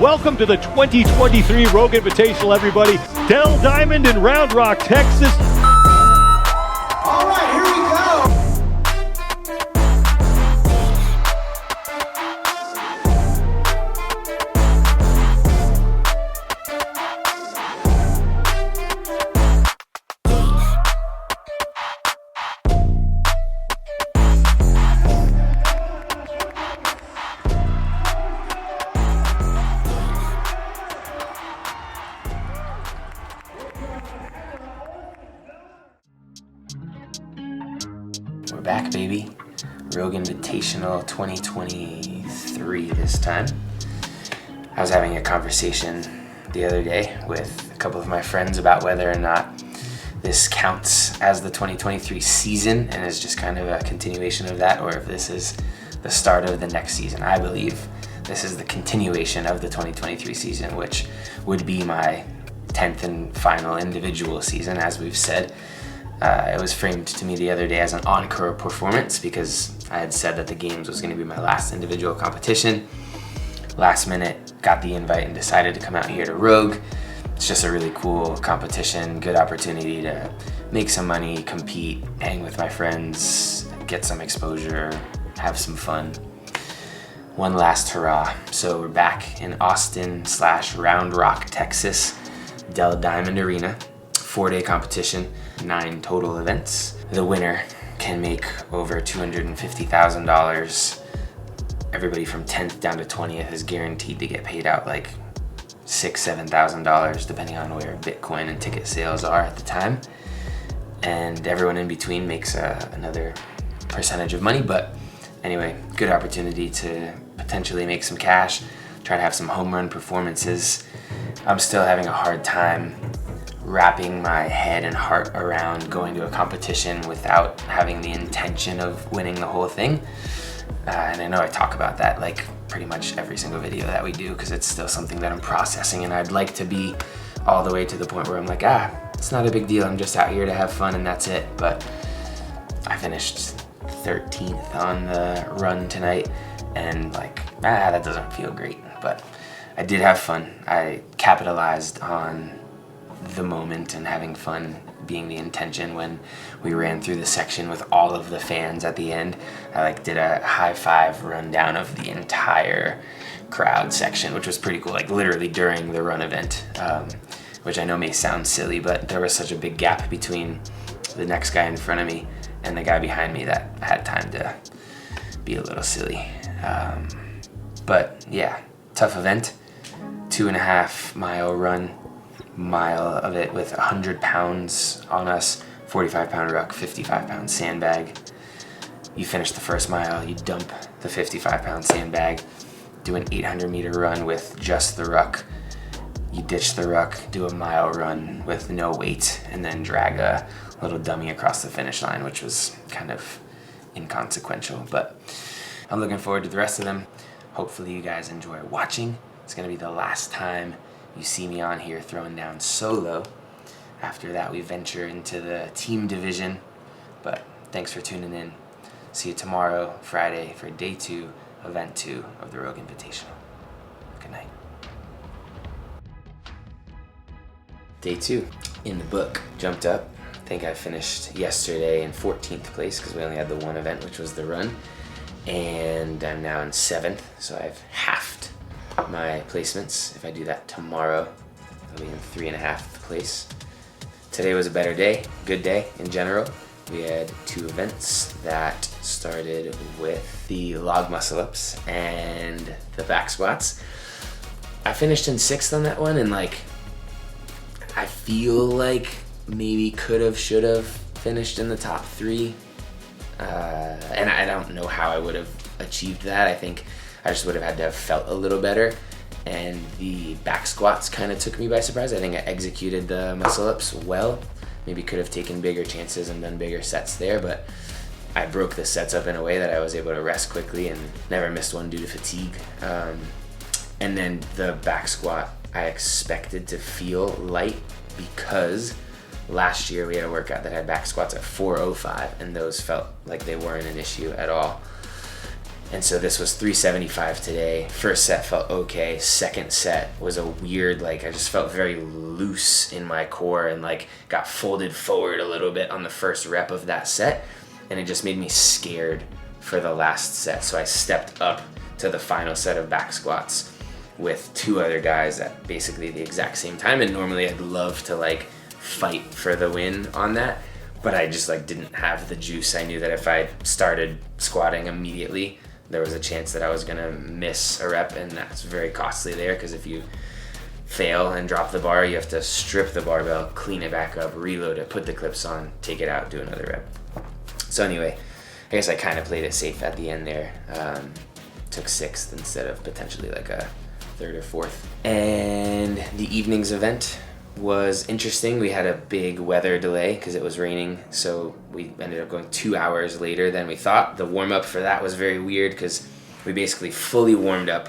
Welcome to the 2023 Rogue Invitational, everybody. Dell Diamond in Round Rock, Texas. All right, here we go. We're back, baby. Rogue Invitational 2023 this time. I was having a conversation the other day with a couple of my friends about whether or not this counts as the 2023 season and is just kind of a continuation of that, or if this is the start of the next season. I believe this is the continuation of the 2023 season, which would be my 10th and final individual season, as we've said. It was framed to me the other day as an Encore performance because I had said that the games was going to be my last individual competition. Last minute, got the invite and decided to come out here to Rogue. It's just a really cool competition, good opportunity to make some money, compete, hang with my friends, get some exposure, have some fun. One last hurrah. So we're back in Austin/Round Rock, Texas, Dell Diamond Arena. 4-day competition, 9 total events. The winner can make over $250,000. Everybody from 10th down to 20th is guaranteed to get paid out like $6,000-$7,000 depending on where Bitcoin and ticket sales are at the time. And everyone in between makes another percentage of money. But anyway, good opportunity to potentially make some cash, try to have some home run performances. I'm still having a hard time wrapping my head and heart around going to a competition without having the intention of winning the whole thing. And I know I talk about that like pretty much every single video that we do because it's still something that I'm processing, and I'd like to be all the way to the point where I'm like, it's not a big deal, I'm just out here to have fun and that's it. But I finished 13th on the run tonight and like, that doesn't feel great. But I did have fun. I capitalized on the moment and having fun being the intention when we ran through the section with all of the fans at the end. I did a high five rundown of the entire crowd section, which was pretty cool, like literally during the run event, which I know may sound silly, but there was such a big gap between the next guy in front of me and the guy behind me that I had time to be a little silly. But yeah, tough event, 2.5 mile run, mile of it with 100 pounds on us, 45-pound ruck, 55-pound sandbag. You finish the first mile, you dump the 55-pound sandbag, do an 800-meter run with just the ruck. You ditch the ruck, do a mile run with no weight, and then drag a little dummy across the finish line, which was kind of inconsequential. But I'm looking forward to the rest of them. Hopefully you guys enjoy watching. It's going to be the last time you see me on here throwing down solo. After that, we venture into the team division. But thanks for tuning in. See you tomorrow, Friday, for day 2, event 2 of the Rogue Invitational. Good night. Day 2 in the book. Jumped up. I think I finished yesterday in 14th place because we only had the one event, which was the run. And I'm now in 7th, so I've halved my placements. If I do that tomorrow, I'll be in 3.5th place. Today was a better day, good day in general. We had 2 events that started with the log muscle ups and the back squats. I finished in 6th on that one, and I feel like maybe should have finished in the top 3. And I don't know how I would have achieved that. I think I just would have had to have felt a little better, and the back squats kind of took me by surprise. I think I executed the muscle ups well. Maybe could have taken bigger chances and done bigger sets there, but I broke the sets up in a way that I was able to rest quickly and never missed one due to fatigue. And then the back squat, I expected to feel light because last year we had a workout that had back squats at 405, and those felt like they weren't an issue at all. And so this was 375 today. First set felt okay. Second set was a weird, like I just felt very loose in my core and like got folded forward a little bit on the first rep of that set. And it just made me scared for the last set. So I stepped up to the final set of back squats with 2 other guys at basically the exact same time. And normally I'd love to like fight for the win on that, but I just like didn't have the juice. I knew that if I started squatting immediately, there was a chance that I was gonna miss a rep, and that's very costly there, because if you fail and drop the bar, you have to strip the barbell, clean it back up, reload it, put the clips on, take it out, do another rep. So anyway, I guess I kind of played it safe at the end there. Took 6th instead of potentially like a 3rd or 4th. And the evening's event was interesting. We had a big weather delay because it was raining, so we ended up going 2 hours later than we thought. The warm-up for that was very weird because we basically fully warmed up,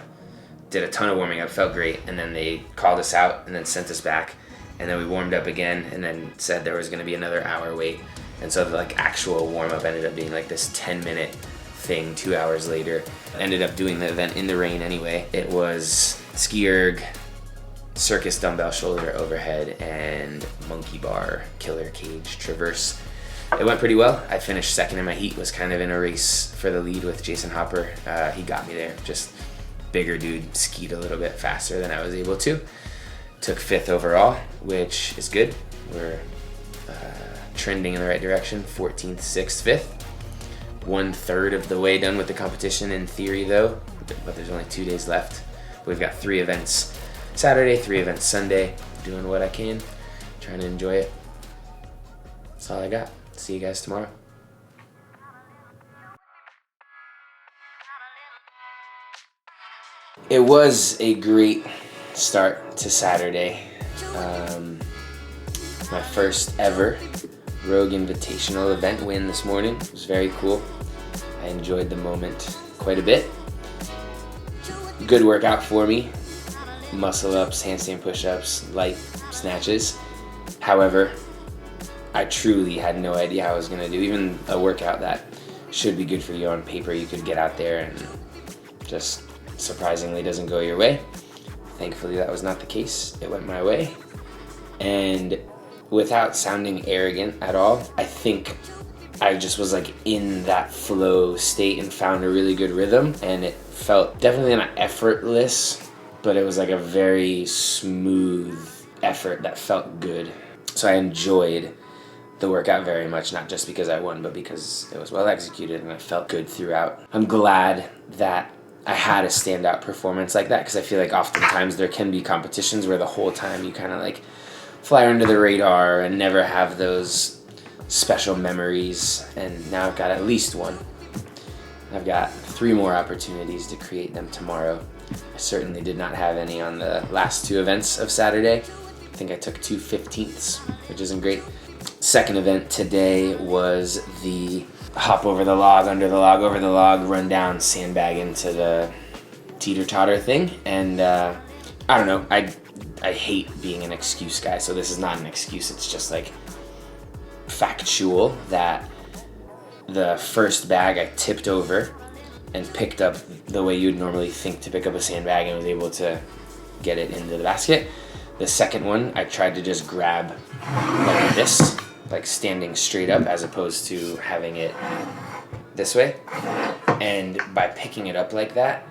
did a ton of warming up, felt great, and then they called us out and then sent us back, and then we warmed up again and then said there was going to be another hour wait. And so the like actual warm-up ended up being like this 10-minute thing 2 hours later. I ended up doing the event in the rain anyway. It was ski erg, circus dumbbell shoulder overhead, and monkey bar killer cage traverse. It went pretty well. I finished 2nd in my heat, was kind of in a race for the lead with Jason Hopper. He got me there, just bigger dude, skied a little bit faster than I was able to. Took 5th overall, which is good. We're trending in the right direction, 14th, 6th, 5th. 1/3 of the way done with the competition in theory though, but there's only 2 days left. We've got 3 events Saturday, 3 events Sunday, doing what I can, trying to enjoy it. That's all I got. See you guys tomorrow. It was a great start to Saturday. My first ever Rogue Invitational event win this morning. It was very cool. I enjoyed the moment quite a bit. Good workout for me. Muscle ups, handstand push-ups, light snatches. However, I truly had no idea how I was gonna do. Even a workout that should be good for you on paper, you could get out there and just surprisingly doesn't go your way. Thankfully that was not the case. It went my way. And without sounding arrogant at all, I think I just was like in that flow state and found a really good rhythm, and it felt definitely not effortless, but it was like a very smooth effort that felt good. So I enjoyed the workout very much, not just because I won, but because it was well executed and I felt good throughout. I'm glad that I had a standout performance like that, because I feel like oftentimes there can be competitions where the whole time you kind of like fly under the radar and never have those special memories, and now I've got at least one. I've got 3 more opportunities to create them tomorrow. I certainly did not have any on the last 2 events of Saturday. I think I took 2 15ths, which isn't great. Second event today was the hop over the log, under the log, over the log, run down, sandbag into the teeter-totter thing. And I don't know, I hate being an excuse guy, so this is not an excuse, it's just like factual that the first bag I tipped over and picked up the way you'd normally think to pick up a sandbag and was able to get it into the basket. The second one, I tried to just grab like this, like standing straight up as opposed to having it this way. And by picking it up like that,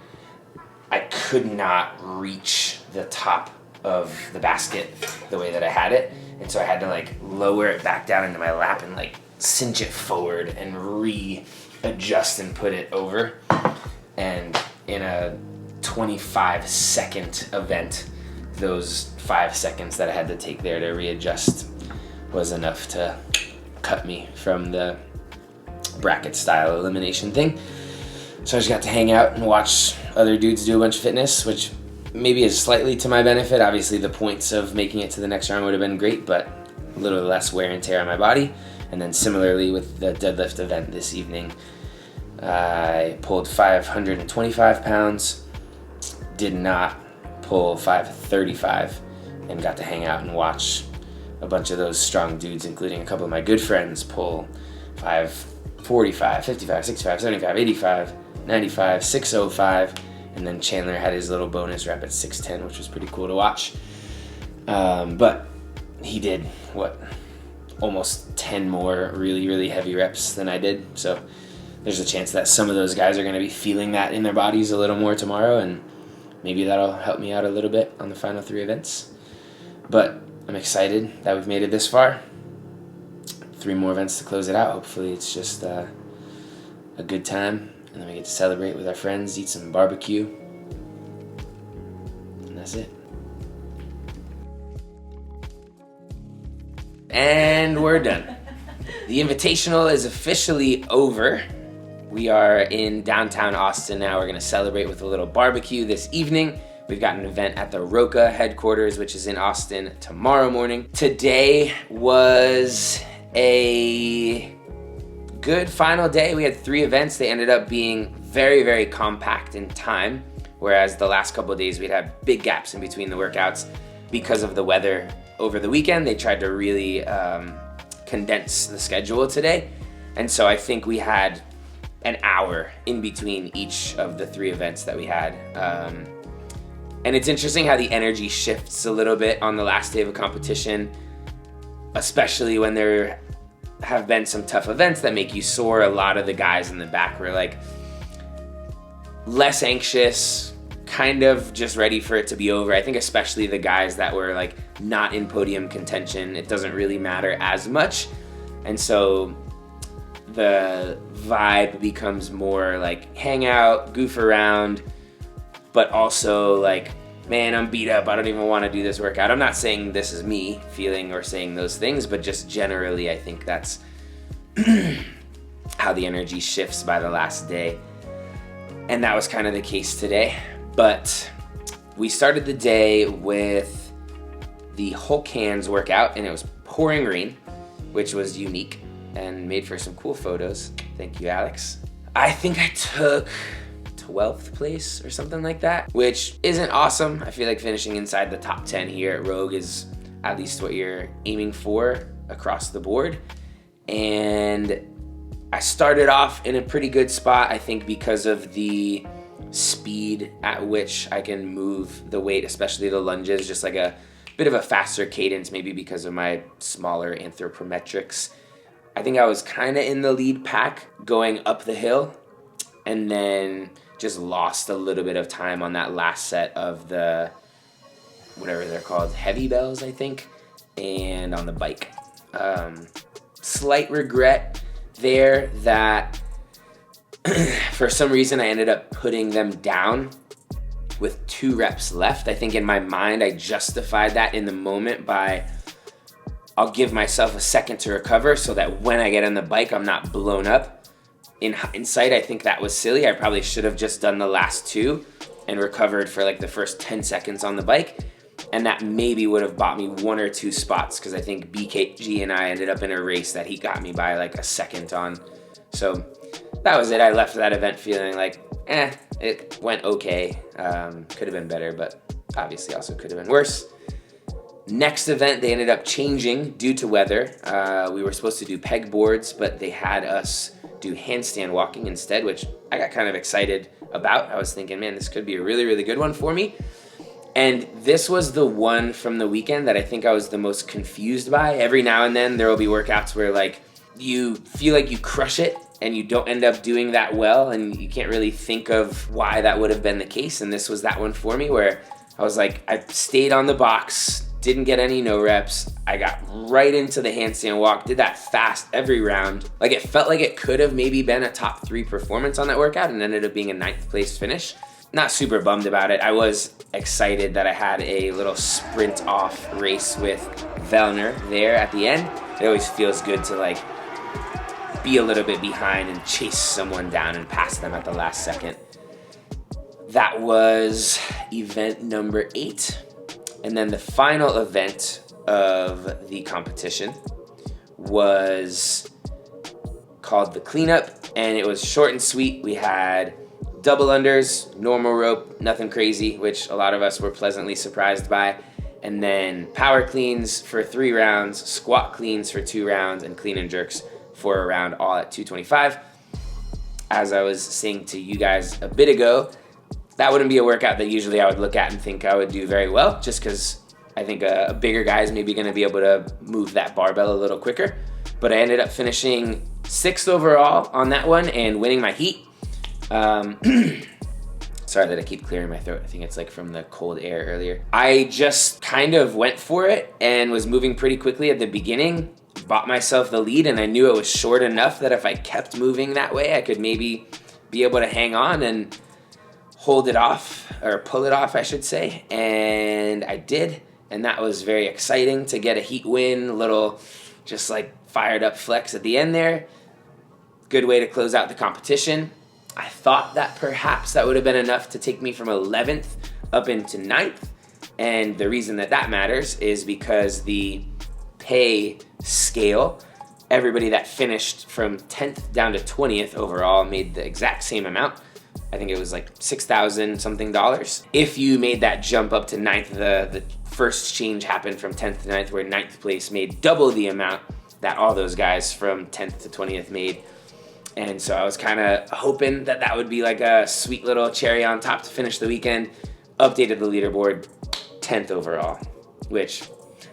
I could not reach the top of the basket the way that I had it. And so I had to like lower it back down into my lap and like cinch it forward and readjust and put it over. And in a 25-second event, those 5 seconds that I had to take there to readjust was enough to cut me from the bracket style elimination thing. So I just got to hang out and watch other dudes do a bunch of fitness, which maybe is slightly to my benefit. Obviously the points of making it to the next round would have been great, but a little less wear and tear on my body. And then similarly with the deadlift event this evening, I pulled 525 pounds, did not pull 535, and got to hang out and watch a bunch of those strong dudes, including a couple of my good friends, pull 545, 55, 65, 75, 85, 95, 605, and then Chandler had his little bonus rep at 610, which was pretty cool to watch. But he did, almost 10 more really, really heavy reps than I did. So there's a chance that some of those guys are going to be feeling that in their bodies a little more tomorrow, and maybe that'll help me out a little bit on the final 3 events. But I'm excited that we've made it this far. 3 more events to close it out. Hopefully it's just a good time, and then we get to celebrate with our friends, eat some barbecue, and that's it. And we're done. The Invitational is officially over. We are in downtown Austin now. We're gonna celebrate with a little barbecue this evening. We've got an event at the Roca headquarters, which is in Austin, tomorrow morning. Today was a good final day. We had 3 events. They ended up being very, very compact in time, whereas the last couple of days we'd have big gaps in between the workouts because of the weather over the weekend. They tried to really condense the schedule today. And so I think we had an hour in between each of the 3 events that we had. And it's interesting how the energy shifts a little bit on the last day of a competition, especially when there have been some tough events that make you sore. A lot of the guys in the back were like less anxious, kind of just ready for it to be over. I think especially the guys that were like not in podium contention, it doesn't really matter as much. And so the vibe becomes more like hang out, goof around, but also like, man, I'm beat up. I don't even want to do this workout. I'm not saying this is me feeling or saying those things, but just generally, I think that's how the energy shifts by the last day. And that was kind of the case today. But we started the day with the Hulk hands workout, and it was pouring rain, which was unique and made for some cool photos. Thank you, Alex. I think I took 12th place or something like that, which isn't awesome. I feel like finishing inside the top 10 here at Rogue is at least what you're aiming for across the board. And I started off in a pretty good spot, I think, because of the speed at which I can move the weight, especially the lunges, just like a bit of a faster cadence, maybe because of my smaller anthropometrics. I think I was kind of in the lead pack going up the hill, and then just lost a little bit of time on that last set of the, whatever they're called, heavy bells, I think, and on the bike. Slight regret there that for some reason I ended up putting them down with 2 reps left. I think in my mind I justified that in the moment by, I'll give myself a second to recover so that when I get on the bike I'm not blown up. In hindsight, I think that was silly. I probably should have just done the last 2 and recovered for like the first 10 seconds on the bike. And that maybe would have bought me 1 or 2 spots, because I think BKG and I ended up in a race that he got me by like a second on. So that was it. I left that event feeling like, it went okay. Could have been better, but obviously also could have been worse. Next event, they ended up changing due to weather. We were supposed to do peg boards, but they had us do handstand walking instead, which I got kind of excited about. I was thinking, man, this could be a really, really good one for me. And this was the one from the weekend that I think I was the most confused by. Every now and then there will be workouts where like you feel like you crush it and you don't end up doing that well, and you can't really think of why that would have been the case. And this was that one for me, where I was like, I stayed on the box, didn't get any no reps. I got right into the handstand walk, did that fast every round. Like it felt like it could have maybe been a top 3 performance on that workout and ended up being a 9th place finish. Not super bummed about it. I was excited that I had a little sprint off race with Vellner there at the end. It always feels good to like be a little bit behind and chase someone down and pass them at the last second. That was event number 8. And then the final event of the competition was called the cleanup, and it was short and sweet. We had double unders, normal rope, nothing crazy, which a lot of us were pleasantly surprised by. And then power cleans for 3 rounds, squat cleans for 2 rounds, and clean and jerks for a round, all at 225. as I was saying to you guys a bit ago, that wouldn't be a workout that usually I would look at and think I would do very well, just because I think a bigger guy is maybe going to be able to move that barbell a little quicker. But I ended up finishing 6th overall on that one and winning my heat. Sorry that I keep clearing my throat. I think it's like from the cold air earlier. I just kind of went for it and was moving pretty quickly at the beginning. Bought myself the lead, and I knew it was short enough that if I kept moving that way, I could maybe be able to hang on and hold it off, or pull it off, I should say. And I did, and that was very exciting to get a heat win, a little just like fired up flex at the end there. Good way to close out the competition. I thought that perhaps that would have been enough to take me from 11th up into 9th. And the reason that that matters is because the pay scale, everybody that finished from 10th down to 20th overall made the exact same amount. I think it was like $6,000 something. If you made that jump up to 9th, the first change happened from 10th to 9th, where 9th place made double the amount that all those guys from 10th to 20th made. And so I was kind of hoping that that would be like a sweet little cherry on top to finish the weekend. Updated the leaderboard, 10th overall, which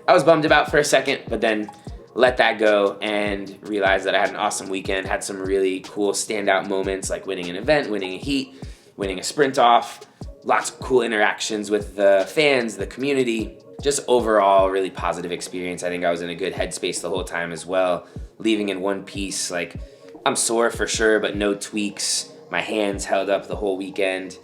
I was bummed about for a second, but then let that go and realized that I had an awesome weekend, had some really cool standout moments like winning an event, winning a heat, winning a sprint off, lots of cool interactions with the fans, the community, just overall really positive experience. I think I was in a good headspace the whole time as well, leaving in one piece. Like, I'm sore for sure, but no tweaks. My hands held up the whole weekend.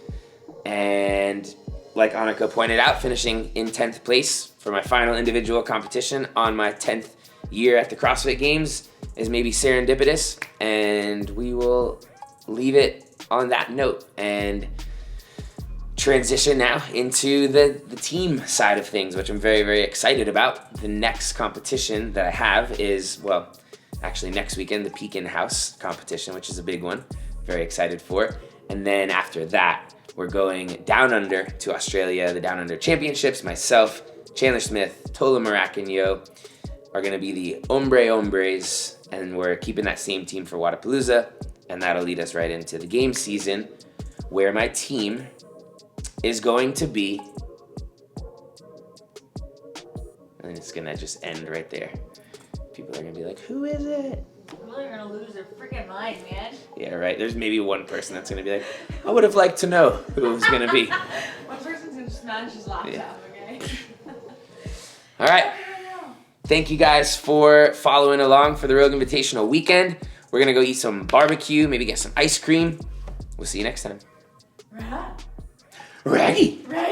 And like Annika pointed out, finishing in 10th place for my final individual competition on my 10th year at the CrossFit Games is maybe serendipitous, and we will leave it on that note and transition now into the team side of things, which I'm very, very excited about. The next competition that I have is, well, actually next weekend, the Peak In-House competition, which is a big one. Very excited for. And then after that, we're going down under to Australia, the Down Under Championships. Myself, Chandler Smith, Tola Maracanyo are going to be the Hombres, and we're keeping that same team for Wodapalooza, and that'll lead us right into the game season, where my team is going to be, and it's going to just end right there. People are going to be like, who is it? People are going to lose their freaking mind, man. Yeah, right. There's maybe one person that's going to be like, I would have liked to know who it was going to be. One person's going to smash his laptop, okay? All right. Thank you guys for following along for the Rogue Invitational weekend. We're going to go eat some barbecue, maybe get some ice cream. We'll see you next time. Right. Ready? Ready.